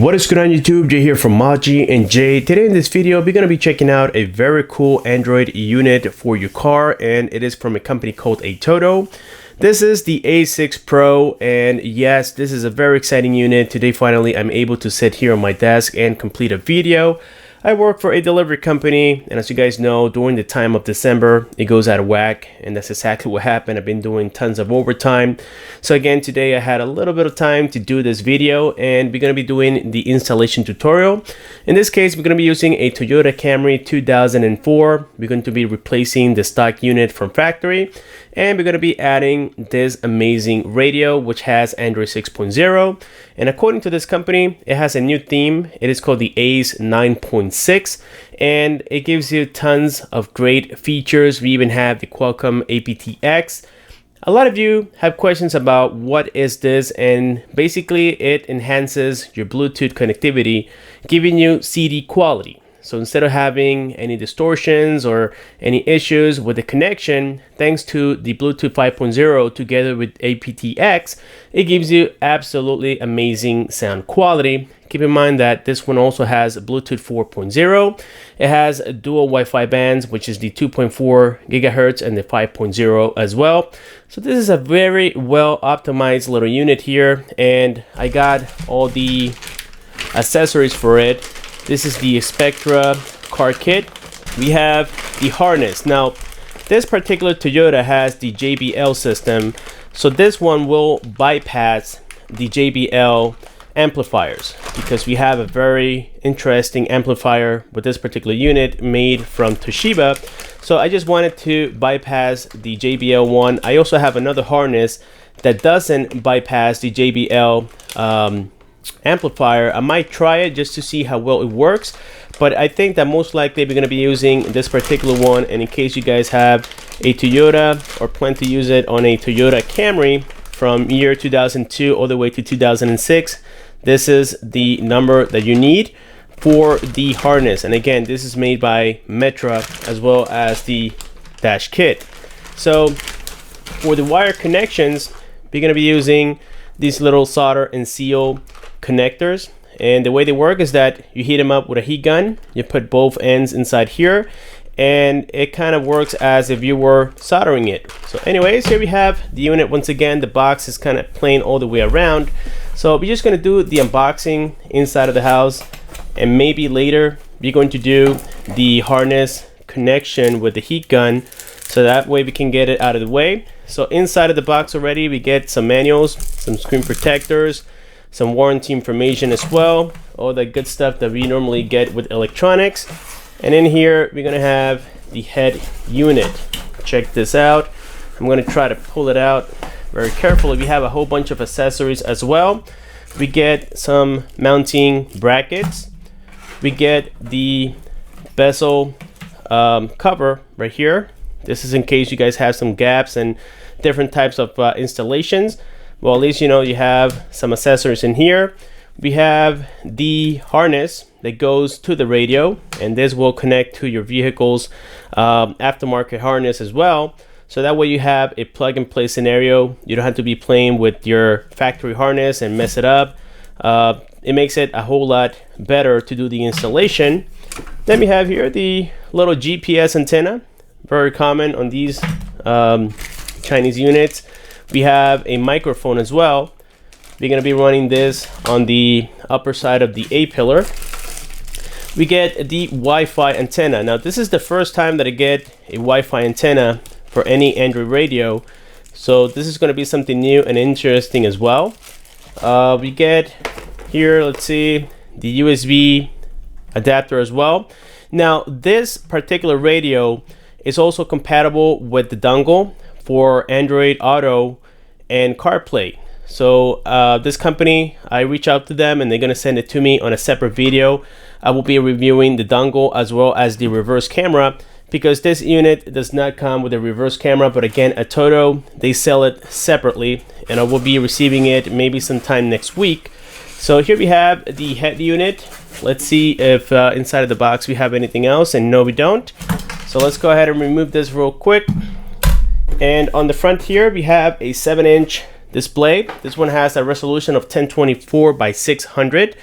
What is good on YouTube? Jay here from Maji and Jay. Today in this video, we're going to be checking out a very cool Android unit for your car, and it is from a company called Atoto. This is the A6 Pro, and yes, this is a very exciting unit. Today, finally, I'm able to sit here on my desk and complete a video. I work for a delivery company, and as you guys know, during the time of December, it goes out of whack, and that's exactly what happened. I've been doing tons of overtime. So again, today I had a little bit of time to do this video, and we're going to be doing the installation tutorial. In this case, we're going to be using a Toyota Camry 2004. We're going to be replacing the stock unit from factory, and we're going to be adding this amazing radio, which has Android 6.0. And according to this company, it has a new theme. It is called the ACE 9.6, and it gives you tons of great features. We even have the Qualcomm aptX. A lot of you have questions about what is this, and basically it enhances your Bluetooth connectivity, giving you CD quality. So instead of having any distortions or any issues with the connection, thanks to the Bluetooth 5.0 together with aptX, it gives you absolutely amazing sound quality. Keep in mind that this one also has Bluetooth 4.0. It has dual Wi-Fi bands, which is the 2.4 gigahertz and the 5.0 as well. So this is a very well optimized little unit here, and I got all the accessories for it. This is the Spectra car kit. We have the harness. Now, this particular Toyota has the JBL system, so this one will bypass the JBL amplifiers because we have a very interesting amplifier with this particular unit made from Toshiba. So I just wanted to bypass the JBL one. I also have another harness that doesn't bypass the JBL amplifier. I might try it just to see how well it works, but I think that most likely we're going to be using this particular one. And in case you guys have a Toyota or plan to use it on a Toyota Camry from year 2002 all the way to 2006, this is the number that you need for the harness. And again, this is made by Metra as well as the dash kit. So for the wire connections, we're going to be using these little solder and seal connectors, and the way they work is that you heat them up with a heat gun. You put both ends inside here, and it kind of works as if you were soldering it. So anyways, here we have the unit. Once again, the box is kind of plain all the way around. So we're just going to do the unboxing inside of the house, and maybe later we're going to do the harness connection with the heat gun, so that way we can get it out of the way. So inside of the box already we get some manuals, some screen protectors, some warranty information as well, all the good stuff that we normally get with electronics. And in here we're gonna have the head unit. Check this out. I'm gonna try to pull it out very carefully. We have a whole bunch of accessories as well. We get some mounting brackets. We get the bezel cover right here. This is in case you guys have some gaps and different types of installations. Well, at least you know you have some accessories in here. We have the harness that goes to the radio, and this will connect to your vehicle's aftermarket harness as well. So that way you have a plug and play scenario. You don't have to be playing with your factory harness and mess it up. It makes it a whole lot better to do the installation. Then we have here the little GPS antenna, very common on these Chinese units. We have a microphone as well. We're going to be running this on the upper side of the A-pillar. We get the Wi-Fi antenna. Now this is the first time that I get a Wi-Fi antenna for any Android radio, so this is going to be something new and interesting as well. We get here, let's see, the USB adapter as well. Now this particular radio is also compatible with the dongle for Android Auto and Carplay. So this company, I reach out to them and they're gonna send it to me on a separate video. I will be reviewing the dongle as well as the reverse camera, because this unit does not come with a reverse camera, but again, Atoto, they sell it separately, and I will be receiving it maybe sometime next week. So here we have the head unit. Let's see if inside of the box we have anything else, and no we don't. So let's go ahead and remove this real quick. And on the front here we have a 7-inch display. This one has a resolution of 1024 by 600.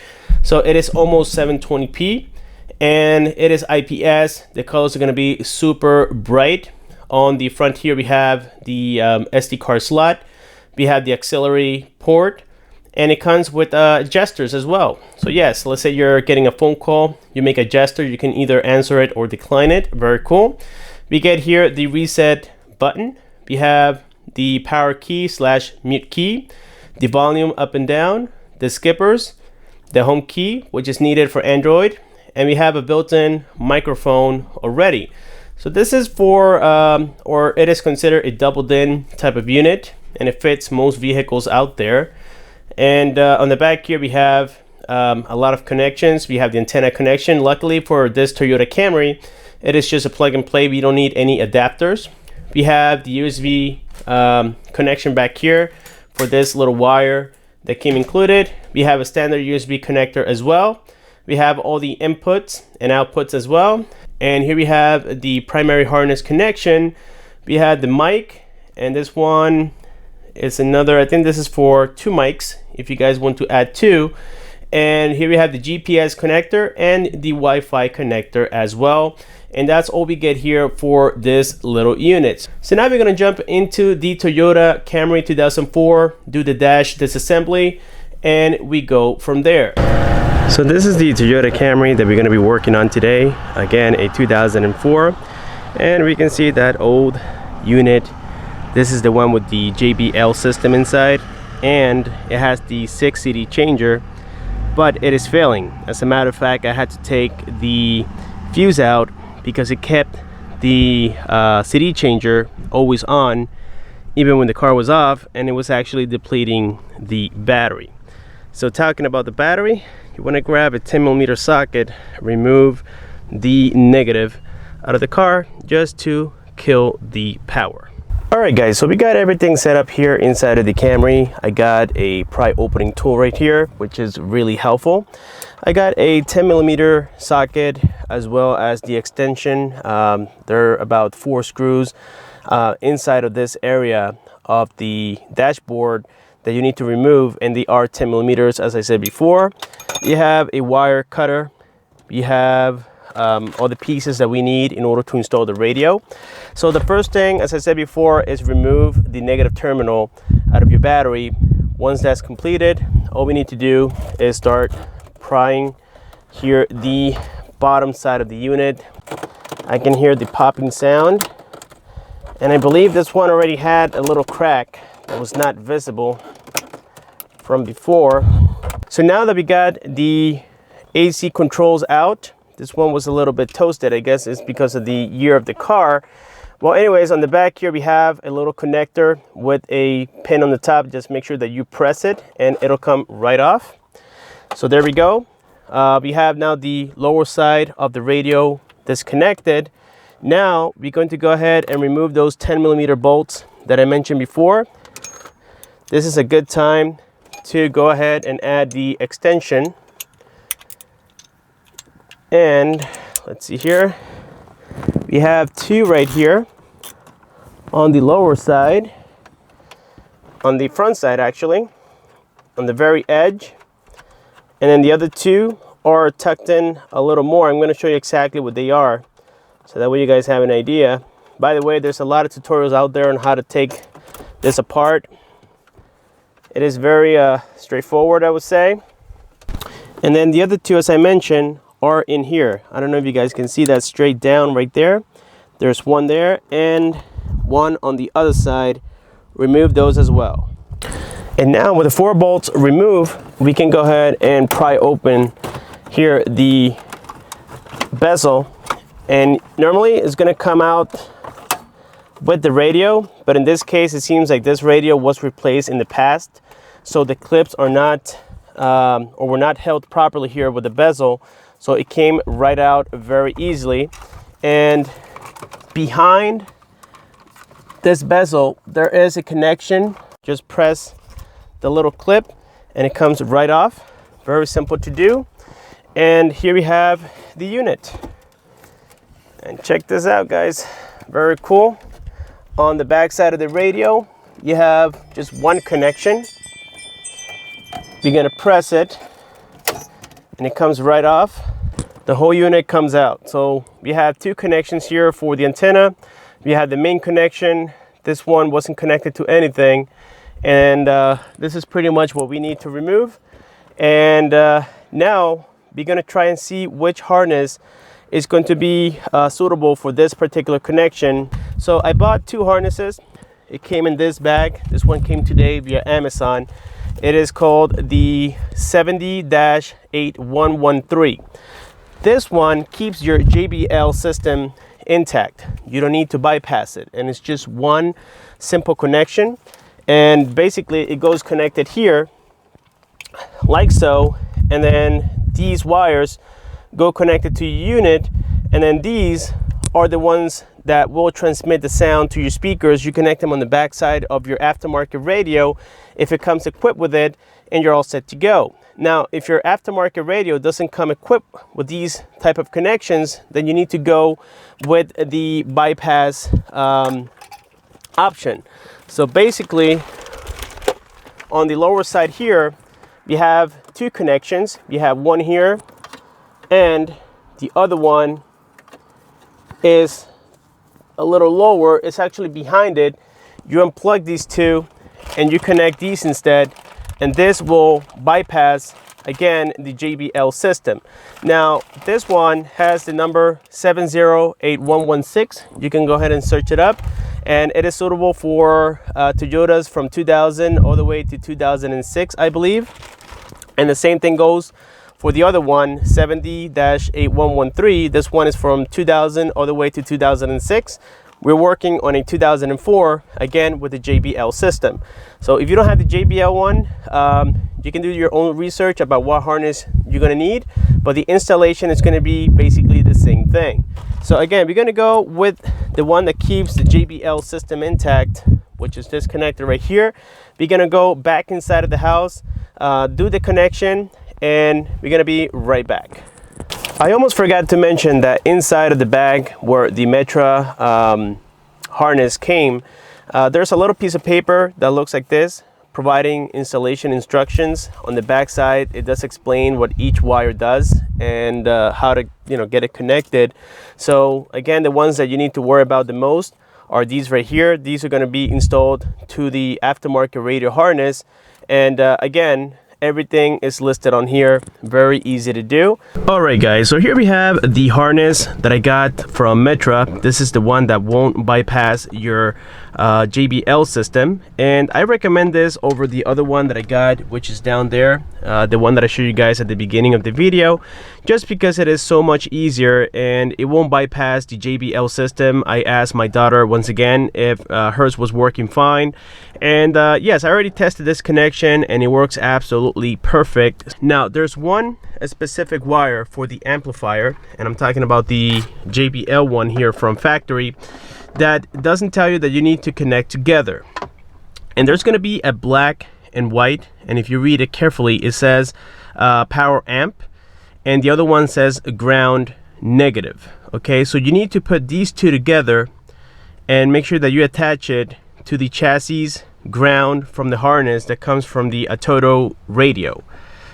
So it is almost 720p, and it is IPS. The colors are going to be super bright. On the front here, we have the SD card slot. We have the auxiliary port, and it comes with gestures as well. So yes, let's say you're getting a phone call, you make a gesture, you can either answer it or decline it. Very cool. We get here the reset button. We have the power key / mute key, the volume up and down, the skippers, the home key, which is needed for Android, and we have a built-in microphone already. So this is for, or it is considered a doubled-in type of unit, and it fits most vehicles out there. And on the back here, we have a lot of connections. We have the antenna connection. Luckily for this Toyota Camry, it is just a plug and play. We don't need any adapters. We have the USB connection back here for this little wire that came included. We have a standard USB connector as well. We have all the inputs and outputs as well. And here we have the primary harness connection. We have the mic, and this one is another, I think this is for 2 mics if you guys want to add 2. And here we have the GPS connector and the Wi-Fi connector as well. And that's all we get here for this little unit. So now we're gonna jump into the Toyota Camry 2004, do the dash disassembly, and we go from there. So this is the Toyota Camry that we're gonna be working on today. Again, a 2004. And we can see that old unit. This is the one with the JBL system inside, and it has the 6 CD changer, but it is failing. As a matter of fact, I had to take the fuse out because it kept the CD changer always on even when the car was off, and it was actually depleting the battery. So talking about the battery, you want to grab a 10mm socket, remove the negative out of the car just to kill the power. Alright guys, so we got everything set up here inside of the Camry. I got a pry opening tool right here, which is really helpful. I got a 10mm socket as well as the extension. There are about 4 screws inside of this area of the dashboard that you need to remove, and they are 10mm as I said before. You have a wire cutter. You have all the pieces that we need in order to install the radio. So the first thing, as I said before, is remove the negative terminal out of your battery. Once that's completed, all we need to do is start prying here the bottom side of the unit. I can hear the popping sound, and I believe this one already had a little crack that was not visible from before. So now that we got the AC controls out, this one was a little bit toasted. I guess it's because of the year of the car. Well, anyways, on the back here we have a little connector with a pin on the top. Just make sure that you press it and it'll come right off. So there we go. We have now the lower side of the radio disconnected. Now we're going to go ahead and remove those 10mm bolts that I mentioned before. This is a good time to go ahead and add the extension. And let's see here, we have 2 right here on the lower side, on the front side actually, on the very edge, and then the other 2 are tucked in a little more. I'm going to show you exactly what they are so that way you guys have an idea. By the way, there's a lot of tutorials out there on how to take this apart. It is very straightforward, I would say. And then the other 2, as I mentioned, are in here. I don't know if you guys can see that straight down right there. There's one there and one on the other side. Remove those as well. And now with the 4 bolts removed, we can go ahead and pry open here the bezel. And normally it's going to come out with the radio, but in this case it seems like this radio was replaced in the past, so the clips are not or were not held properly here with the bezel, so it came right out very easily. And behind this bezel there is a connection. Just press the little clip and it comes right off. Very simple to do. And here we have the unit, and check this out guys, very cool. On the back side of the radio you have just one connection. You're gonna press it and it comes right off. The whole unit comes out. So we have two connections here for the antenna. We have the main connection. This one wasn't connected to anything, and this is pretty much what we need to remove. And now we're going to try and see which harness is going to be suitable for this particular connection. So I bought two harnesses. It came in this bag. This one came today via Amazon. It is called the 70-8113. This one keeps your JBL system intact. You don't need to bypass it, and it's just one simple connection. And basically it goes connected here like so, and then these wires go connected to your unit, and then these are the ones that will transmit the sound to your speakers. You connect them on the back side of your aftermarket radio if it comes equipped with it, and you're all set to go. Now, if your aftermarket radio doesn't come equipped with these type of connections, then you need to go with the bypass option. So basically, on the lower side here, we have two connections. You have one here, and the other one is a little lower. It's actually behind it. You unplug these two and you connect these instead, and this will bypass again the JBL system. Now this one has the number 708116. You can go ahead and search it up, and it is suitable for Toyotas from 2000 all the way to 2006, I believe. And the same thing goes for the other one, 70-8113. This one is from 2000 all the way to 2006. We're working on a 2004, again with the JBL system. So if you don't have the JBL one, you can do your own research about what harness you're gonna need, but the installation is gonna be basically the same thing. So again, we're gonna go with the one that keeps the JBL system intact, which is this connector right here. We're gonna go back inside of the house, do the connection, and we're gonna be right back. I almost forgot to mention that inside of the bag where the Metra harness came, there's a little piece of paper that looks like this, providing installation instructions. On the back side, it does explain what each wire does and how to get it connected. So again, the ones that you need to worry about the most are these right here. These are going to be installed to the aftermarket radio harness, and again, everything is listed on here. Very easy to do. All right, guys, so here we have the harness that I got from Metra. This is the one that won't bypass your JBL system, and I recommend this over the other one that I got, which is down there, the one that I showed you guys at the beginning of the video, just because it is so much easier and it won't bypass the JBL system. I asked my daughter once again if hers was working fine, and yes, I already tested this connection and it works absolutely perfect. Now there's one specific wire for the amplifier, and I'm talking about the JBL one here from factory, that doesn't tell you that you need to connect together. And there's going to be a black and white, and if you read it carefully, it says power amp, and the other one says ground negative. Okay, so you need to put these two together and make sure that you attach it to the chassis ground from the harness that comes from the Atoto radio.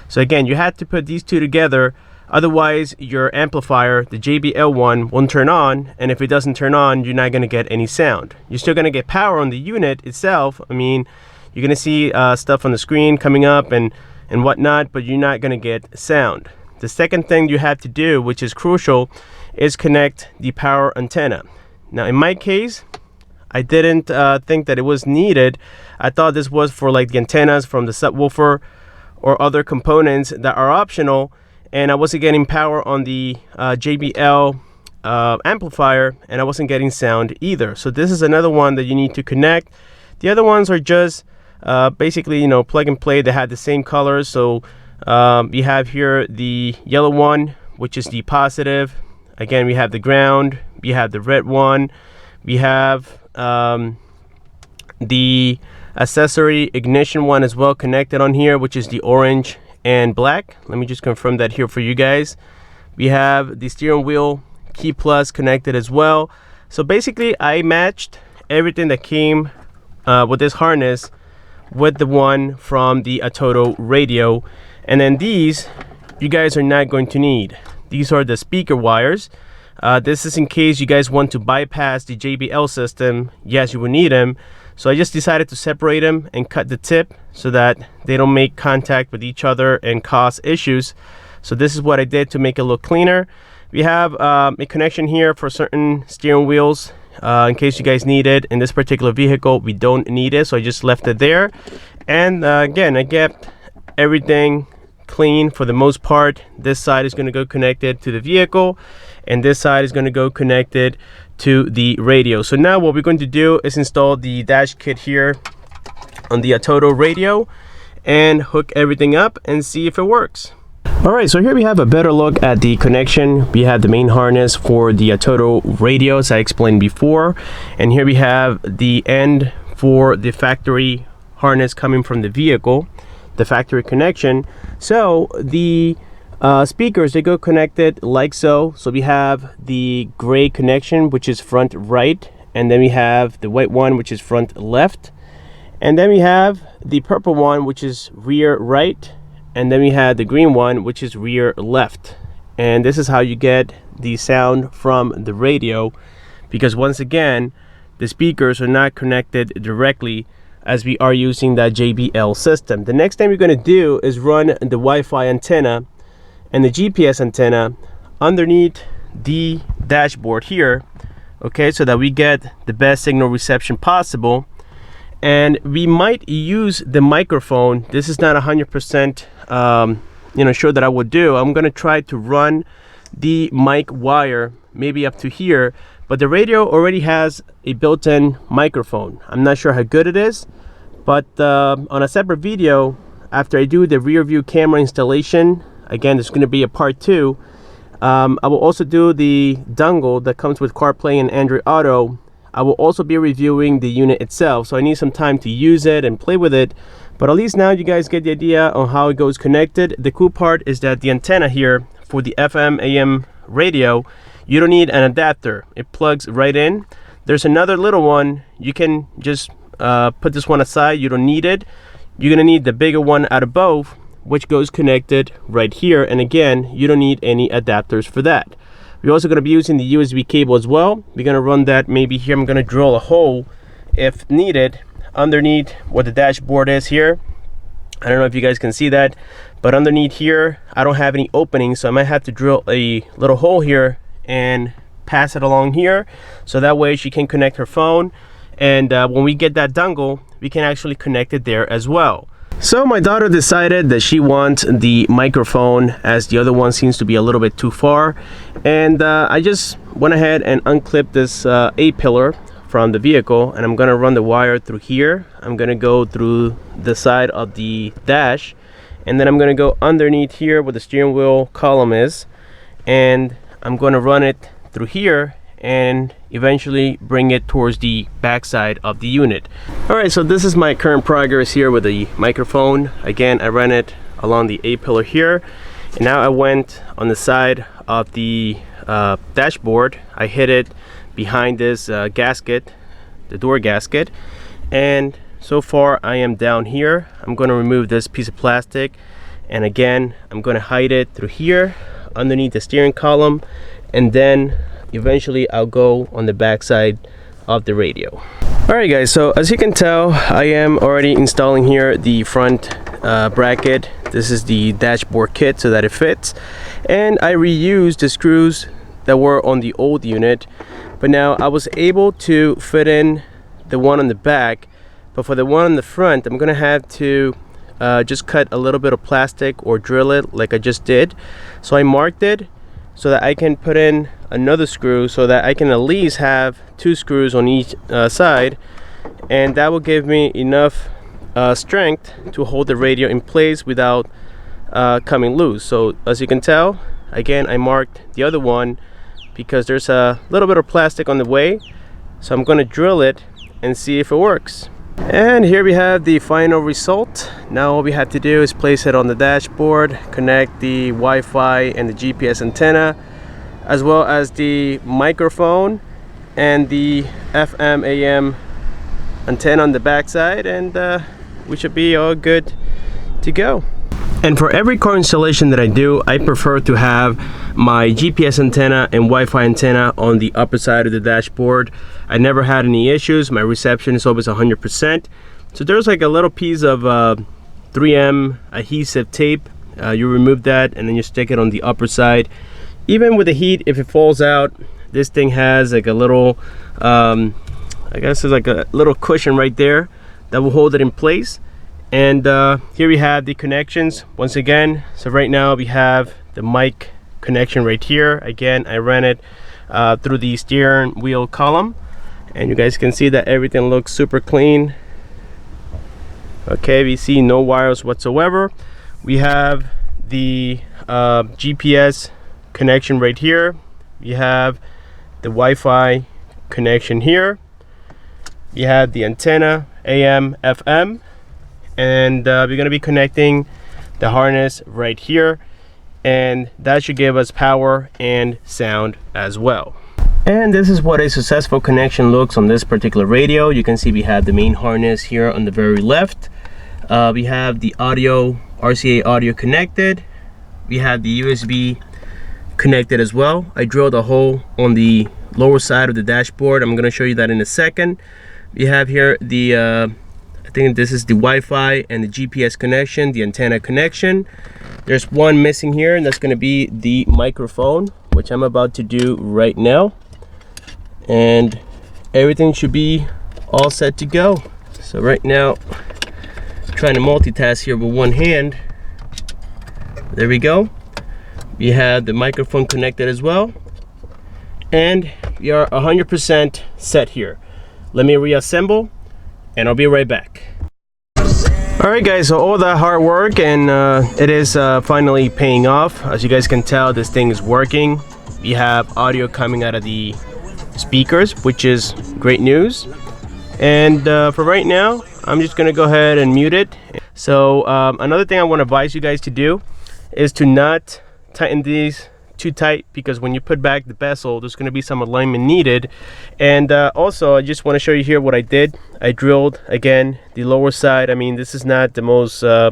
So again, you have to put these two together, otherwise your amplifier, the JBL one, won't turn on, and if it doesn't turn on, you're not going to get any sound. You're still going to get power on the unit itself. I mean, you're going to see stuff on the screen coming up and whatnot, but you're not going to get sound. The second thing you have to do, which is crucial, is connect the power antenna. Now in my case, I didn't think that it was needed. I thought this was for like the antennas from the subwoofer or other components that are optional, and I wasn't getting power on the JBL amplifier, and I wasn't getting sound either. So this is another one that you need to connect. The other ones are just basically, plug and play. They have the same colors. So we have here the yellow one, which is the positive. Again, we have the ground. We have the red one. We have the accessory ignition one as well connected on here, which is the orange and black. Let me just confirm that here for you guys. We have the steering wheel key plus connected as well. So basically I matched everything that came with this harness with the one from the Atoto radio, and then these you guys are not going to need. These are the speaker wires. This is in case you guys want to bypass the JBL system. Yes, you will need them. So I just decided to separate them and cut the tip so that they don't make contact with each other and cause issues. So this is what I did to make it look cleaner. We have a connection here for certain steering wheels in case you guys need it. In this particular vehicle, we don't need it, so I just left it there. And again, I kept everything clean for the most part. This side is going to go connected to the vehicle, and this side is going to go connected to the radio. So now what we're going to do is install the dash kit here on the Atoto radio and hook everything up and see if it works. All right, so here we have a better look at the connection. We have the main harness for the Atoto radio, as I explained before, and here we have the end for the factory harness coming from the vehicle, the factory connection. So the speakers, they go connected like so. So we have the gray connection, which is front right, and then we have the white one, which is front left, and then we have the purple one, which is rear right, and then we have the green one, which is rear left. And this is how you get the sound from the radio, because once again, the speakers are not connected directly as we are using that JBL system. The next thing we're going to do is run the Wi-Fi antenna and the GPS antenna underneath the dashboard here, okay, so that we get the best signal reception possible. And we might use the microphone. This is not 100% sure that I would do. I'm going to try to run the mic wire maybe up to here, but the radio already has a built-in microphone. I'm not sure how good it is, but on a separate video, after I do the rear view camera installation, again, there's going to be a part 2. I will also do the dongle that comes with Carplay and Android Auto. I will also be reviewing the unit itself, so I need some time to use it and play with it, but at least now you guys get the idea on how it goes connected. The cool part is that the antenna here for the FM AM radio, you don't need an adapter. It plugs right in. There's another little one. You can just put this one aside. You don't need it. You're gonna need the bigger one out of both, which goes connected right here, and again, you don't need any adapters for that. We're also going to be using the USB cable as well. We're going to run that maybe here. I'm going to drill a hole if needed underneath what the dashboard is here. I don't know if you guys can see that, but underneath here I don't have any openings, so I might have to drill a little hole here and pass it along here, so that way she can connect her phone, and when we get that dongle, we can actually connect it there as well. So my daughter decided that she wants the microphone, as the other one seems to be a little bit too far, and I just went ahead and unclipped this A-pillar from the vehicle, and I'm gonna run the wire through here. I'm gonna go through the side of the dash, and then I'm gonna go underneath here where the steering wheel column is, and I'm gonna run it through here and eventually bring it towards the back side of the unit. All right, so this is my current progress here with the microphone. Again, I ran it along the A-pillar here, and now I went on the side of the dashboard. I hit it behind this gasket, the door gasket, and so far I am down here. I'm going to remove this piece of plastic, and again I'm going to hide it through here underneath the steering column, and then eventually I'll go on the back side of the radio. Alright guys, so as you can tell, I am already installing here the front bracket. This is the dashboard kit so that it fits, and I reused the screws that were on the old unit, but now I was able to fit in the one on the back, but for the one on the front I'm gonna have to just cut a little bit of plastic or drill it like I just did. So I marked it so that I can put in another screw, so that I can at least have 2 screws on each side, and that will give me enough strength to hold the radio in place without coming loose. So as you can tell, again, I marked the other one because there's a little bit of plastic on the way, so I'm going to drill it and see if it works. And here we have the final result. Now all we have to do is place it on the dashboard, connect the Wi-Fi and the GPS antenna, as well as the microphone and the FM AM antenna on the back side, and we should be all good to go. And for every car installation that I do, I prefer to have my GPS antenna and Wi-Fi antenna on the upper side of the dashboard. I never had any issues. My reception is always 100%. So there's like a little piece of 3M adhesive tape. You remove that and then you stick it on the upper side. Even with the heat, if it falls out, this thing has like a little, I guess it's like a little cushion right there that will hold it in place. And here we have the connections once again. So right now we have the mic connection right here. Again, I ran it through the steering wheel column, and you guys can see that everything looks super clean. Okay, we see no wires whatsoever. We have the GPS connection right here. We have the Wi-Fi connection here. We have the antenna, AM, FM. And we're going to be connecting the harness right here, and that should give us power and sound as well. And this is what a successful connection looks on this particular radio. You can see we have the main harness here on the very left. We have the audio, RCA audio connected. We have the USB connected as well. I drilled a hole on the lower side of the dashboard. I'm going to show you that in a second. We have here the I think this is the Wi-Fi and the GPS connection, the antenna connection. There's one missing here, and that's going to be the microphone, which I'm about to do right now. And everything should be all set to go. So right now, I'm trying to multitask here with one hand. There we go. We have the microphone connected as well. And we are 100% set here. Let me reassemble, and I'll be right back. Alright guys, so all that hard work, and it is finally paying off. As you guys can tell, this thing is working. We have audio coming out of the speakers, which is great news. And for right now, I'm just gonna go ahead and mute it. So another thing I want to advise you guys to do is to not tighten these too tight, because when you put back the bezel, there's going to be some alignment needed. And also, I just want to show you here what I did. I drilled again the lower side. I mean, this is not the most I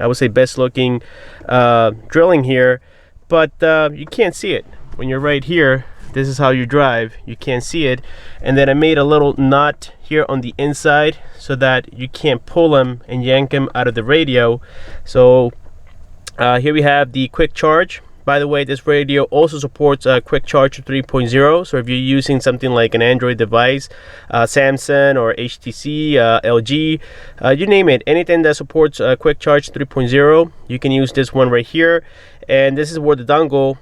would say best looking drilling here, but you can't see it when you're right here. This is how you drive, you can't see it. And then I made a little knot here on the inside so that you can't pull them and yank them out of the radio. So here we have the quick charge. By the way, this radio also supports Quick Charge 3.0. So if you're using something like an Android device, Samsung or HTC, LG, you name it, anything that supports Quick Charge 3.0, you can use this one right here. And this is where the dongle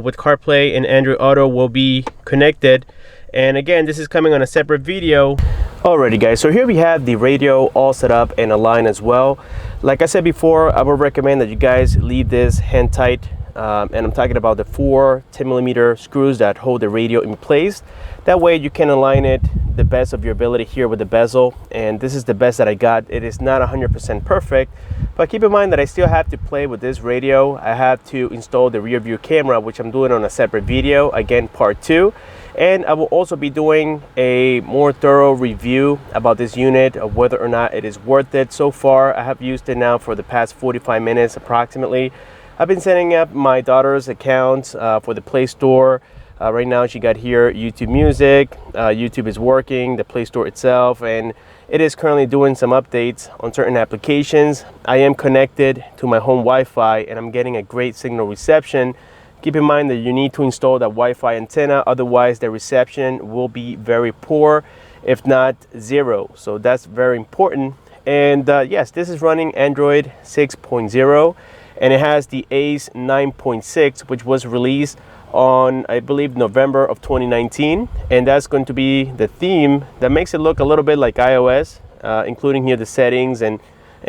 with CarPlay and Android Auto will be connected. And again, this is coming on a separate video. Alrighty guys, so here we have the radio all set up and aligned as well. Like I said before, I would recommend that you guys leave this hand tight. And I'm talking about the 4 10mm screws that hold the radio in place. That way you can align it the best of your ability here with the bezel, and this is the best that I got. It is not 100% perfect, but keep in mind that I still have to play with this radio. I have to install the rear view camera, which I'm doing on a separate video, again part 2. And I will also be doing a more thorough review about this unit, of whether or not it is worth it. So far I have used it now for the past 45 minutes approximately. I've been setting up my daughter's account for the Play Store. Right now she got here YouTube Music. YouTube is working, the Play Store itself, and it is currently doing some updates on certain applications. I am connected to my home Wi-Fi and I'm getting a great signal reception. Keep in mind that you need to install that Wi-Fi antenna, otherwise the reception will be very poor, if not zero. So that's very important. And yes, this is running Android 6.0. and it has the ACE 9.6, which was released on, I believe, November of 2019, and that's going to be the theme that makes it look a little bit like iOS, including here the settings and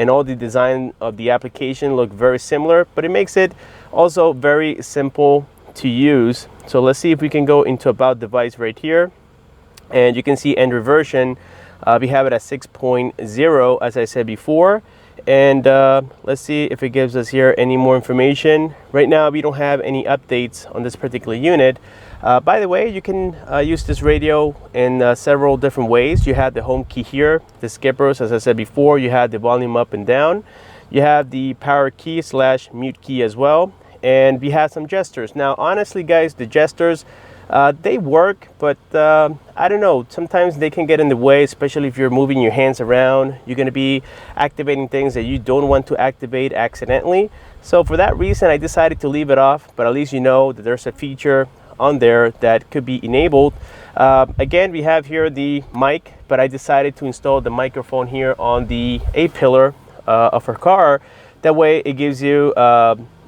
all the design of the application look very similar, but it makes it also very simple to use. So let's see if we can go into About Device right here, and you can see Android version. We have it at 6.0, as I said before. And let's see if it gives us here any more information. Right now we don't have any updates on this particular unit. By the way, you can use this radio in several different ways. You have the home key here, the skippers, as I said before. You have the volume up and down. You have the power key / mute key as well, and we have some gestures. Now honestly guys, the gestures they work, but I don't know, sometimes they can get in the way, especially if you're moving your hands around. You're going to be activating things that you don't want to activate accidentally. So for that reason I decided to leave it off, but at least you know that there's a feature on there that could be enabled. Again, we have here the mic, but I decided to install the microphone here on the A-pillar of her car. That way it gives you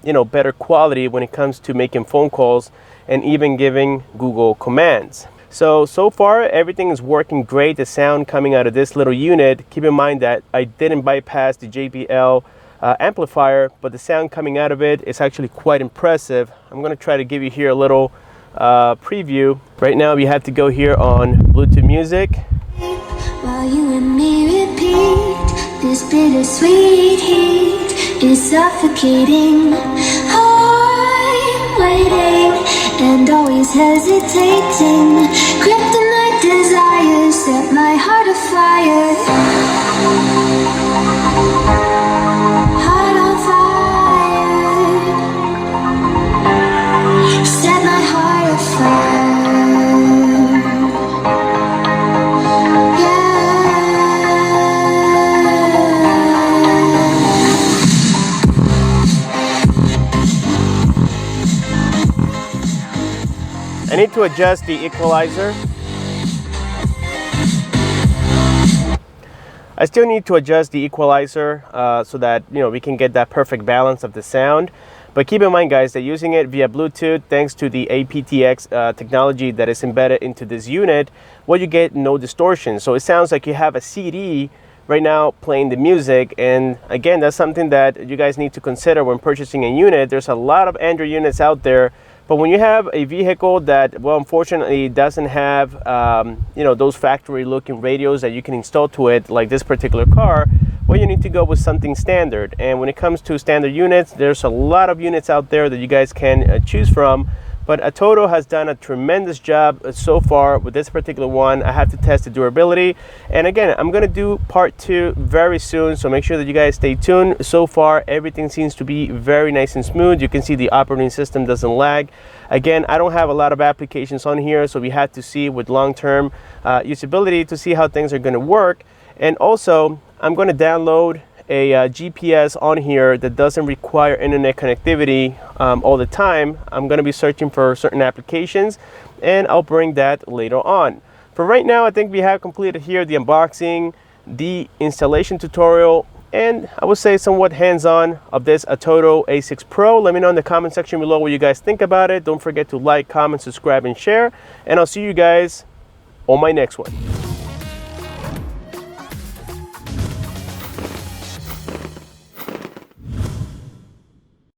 you know, better quality when it comes to making phone calls and even giving Google commands. So far everything is working great. The sound coming out of this little unit, keep in mind that I didn't bypass the JBL amplifier, but the sound coming out of it is actually quite impressive. I'm going to try to give you here a little preview. Right now we have to go here on Bluetooth music. While you and me repeat, this bittersweet heat is suffocating. I'm waiting and always hesitating. Kryptonite desires set my heart afire. Heart on fire. Set my heart afire. I need to adjust the equalizer. I still need to adjust the equalizer so that, you know, we can get that perfect balance of the sound. But keep in mind guys that using it via Bluetooth, thanks to the aptX technology that is embedded into this unit, what you get, no distortion. So it sounds like you have a CD right now playing the music. And again, that's something that you guys need to consider when purchasing a unit. There's a lot of Android units out there, but when you have a vehicle that, well, unfortunately doesn't have you know, those factory looking radios that you can install to it, like this particular car, well, you need to go with something standard. And when it comes to standard units, there's a lot of units out there that you guys can choose from. But Atoto has done a tremendous job so far with this particular one. I have to test the durability. And again, I'm going to do part 2 very soon, so make sure that you guys stay tuned. So far, everything seems to be very nice and smooth. You can see the operating system doesn't lag. Again, I don't have a lot of applications on here, so we have to see with long-term usability to see how things are going to work. And also, I'm going to download a GPS on here that doesn't require internet connectivity all the time. I'm going to be searching for certain applications, and I'll bring that later on. For right now, I think we have completed here the unboxing, the installation tutorial, and I would say somewhat hands-on of this Atoto A6 Pro. Let me know in the comment section below what you guys think about it. Don't forget to like, comment, subscribe, and share, and I'll see you guys on my next one.